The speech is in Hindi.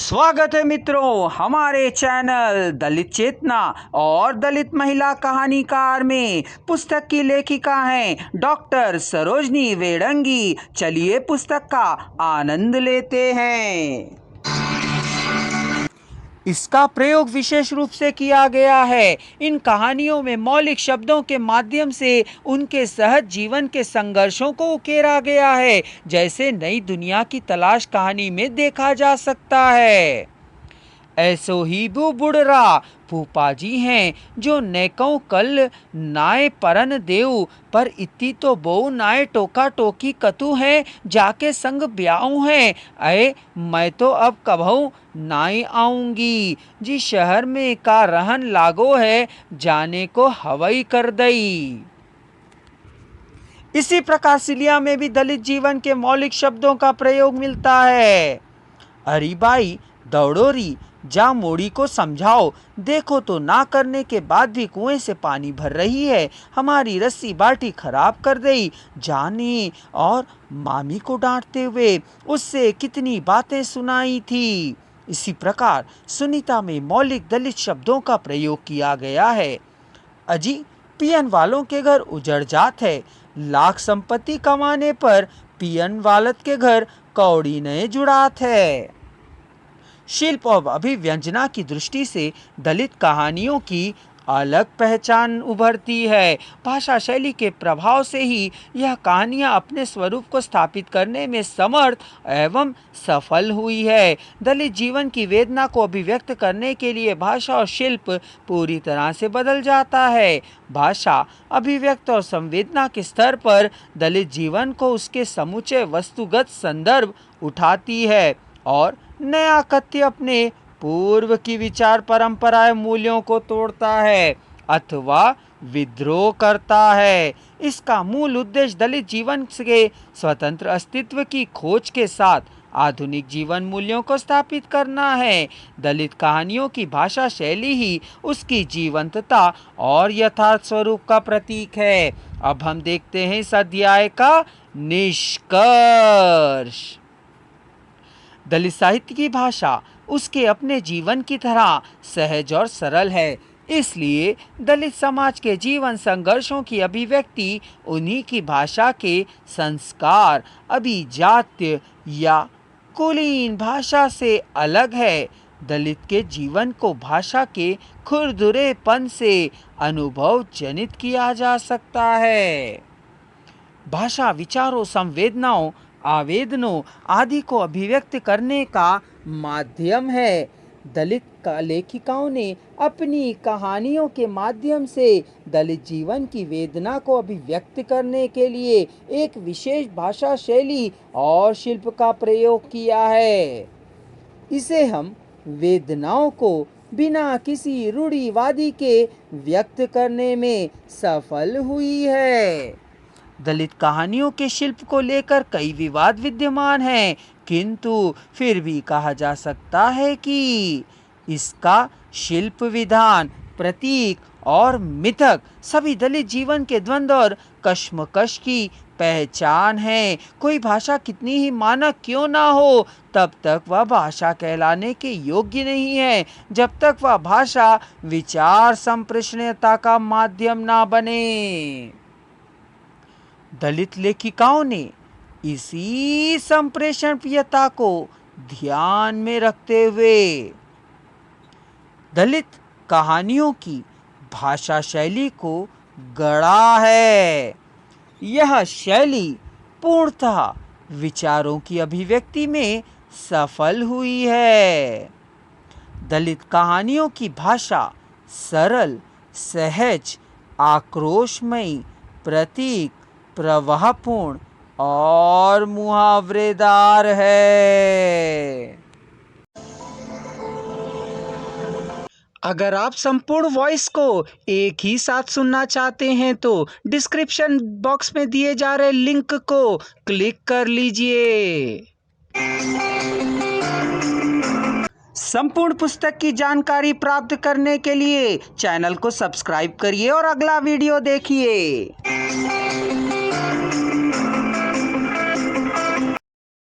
स्वागत है मित्रों हमारे चैनल दलित चेतना और दलित महिला कहानीकार में। पुस्तक की लेखिका हैं डॉक्टर सरोजनी वेडंगी। चलिए पुस्तक का आनंद लेते हैं। इसका प्रयोग विशेष रूप से किया गया है। इन कहानियों में मौलिक शब्दों के माध्यम से उनके सहज जीवन के संघर्षों को उकेरा गया है, जैसे नई दुनिया की तलाश कहानी में देखा जा सकता है। ऐसो ही बुढ़रा फूफाजी हैं जो नेकौ कल नाय परन देव पर इतनी तो बहु नाय टोका टोकी कतु है जाके संग ब्याऊ है। अय मैं तो अब कभू नाई आऊंगी जी शहर में का रहन लागो है जाने को हवाई कर दई। इसी प्रकार सिलिया में भी दलित जीवन के मौलिक शब्दों का प्रयोग मिलता है। अरे भाई दौड़ोरी जा मोड़ी को समझाओ, देखो तो ना करने के बाद भी कुएं से पानी भर रही है। हमारी रस्सी बाल्टी खराब कर गई जाने और मामी को डांटते हुए उससे कितनी बातें सुनाई थी। इसी प्रकार सुनीता में मौलिक दलित शब्दों का प्रयोग किया गया है। अजी पियन वालों के घर उजड़ जात है, लाख संपत्ति कमाने पर पियन वालत के घर कौड़ी नए जुड़ात है। शिल्प और अभिव्यंजना की दृष्टि से दलित कहानियों की अलग पहचान उभरती है। भाषा शैली के प्रभाव से ही यह कहानियां अपने स्वरूप को स्थापित करने में समर्थ एवं सफल हुई है। दलित जीवन की वेदना को अभिव्यक्त करने के लिए भाषा और शिल्प पूरी तरह से बदल जाता है। भाषा अभिव्यक्त और संवेदना के स्तर पर दलित जीवन को उसके समुचे वस्तुगत संदर्भ उठाती है और नया कथ्य अपने पूर्व की विचार परंपराएं मूल्यों को तोड़ता है अथवा विद्रोह करता है। इसका मूल उद्देश्य दलित जीवन के स्वतंत्र अस्तित्व की खोज के साथ आधुनिक जीवन मूल्यों को स्थापित करना है। दलित कहानियों की भाषा शैली ही उसकी जीवंतता और यथार्थ स्वरूप का प्रतीक है। अब हम देखते हैं इस अध्याय का निष्कर्ष। दलित साहित्य की भाषा उसके अपने जीवन की तरह सहज और सरल है, इसलिए दलित समाज के जीवन संघर्षों की अभिव्यक्ति उन्हीं की भाषा के संस्कार अभिजात्य या कुलीन भाषा से अलग है। दलित के जीवन को भाषा के खुरदुरेपन से अनुभव जनित किया जा सकता है। भाषा विचारों संवेदनाओं आवेदनों आदि को अभिव्यक्त करने का माध्यम है। दलित लेखिकाओं ने अपनी कहानियों के माध्यम से दलित जीवन की वेदना को अभिव्यक्त करने के लिए एक विशेष भाषा शैली और शिल्प का प्रयोग किया है। इसे हम वेदनाओं को बिना किसी रूढ़िवादी के व्यक्त करने में सफल हुई है। दलित कहानियों के शिल्प को लेकर कई विवाद विद्यमान हैं, किंतु फिर भी कहा जा सकता है कि इसका शिल्प विधान, प्रतीक और मिथक सभी दलित जीवन के द्वंद्व और कश्मकश की पहचान है। कोई भाषा कितनी ही मानक क्यों ना हो, तब तक वह भाषा कहलाने के योग्य नहीं है जब तक वह भाषा विचार संप्रेषणीयता का माध्यम ना बने। दलित लेखिकाओं ने इसी संप्रेषणीयता को ध्यान में रखते हुए दलित कहानियों की भाषा शैली को गढ़ा है। यह शैली पूर्णतः विचारों की अभिव्यक्ति में सफल हुई है। दलित कहानियों की भाषा सरल, सहज, आक्रोशमयी, प्रतीक, प्रवाहपूर्ण और मुहावरेदार है। अगर आप संपूर्ण वॉइस को एक ही साथ सुनना चाहते हैं तो डिस्क्रिप्शन बॉक्स में दिए जा रहे लिंक को क्लिक कर लीजिए। संपूर्ण पुस्तक की जानकारी प्राप्त करने के लिए चैनल को सब्सक्राइब करिए और अगला वीडियो देखिए।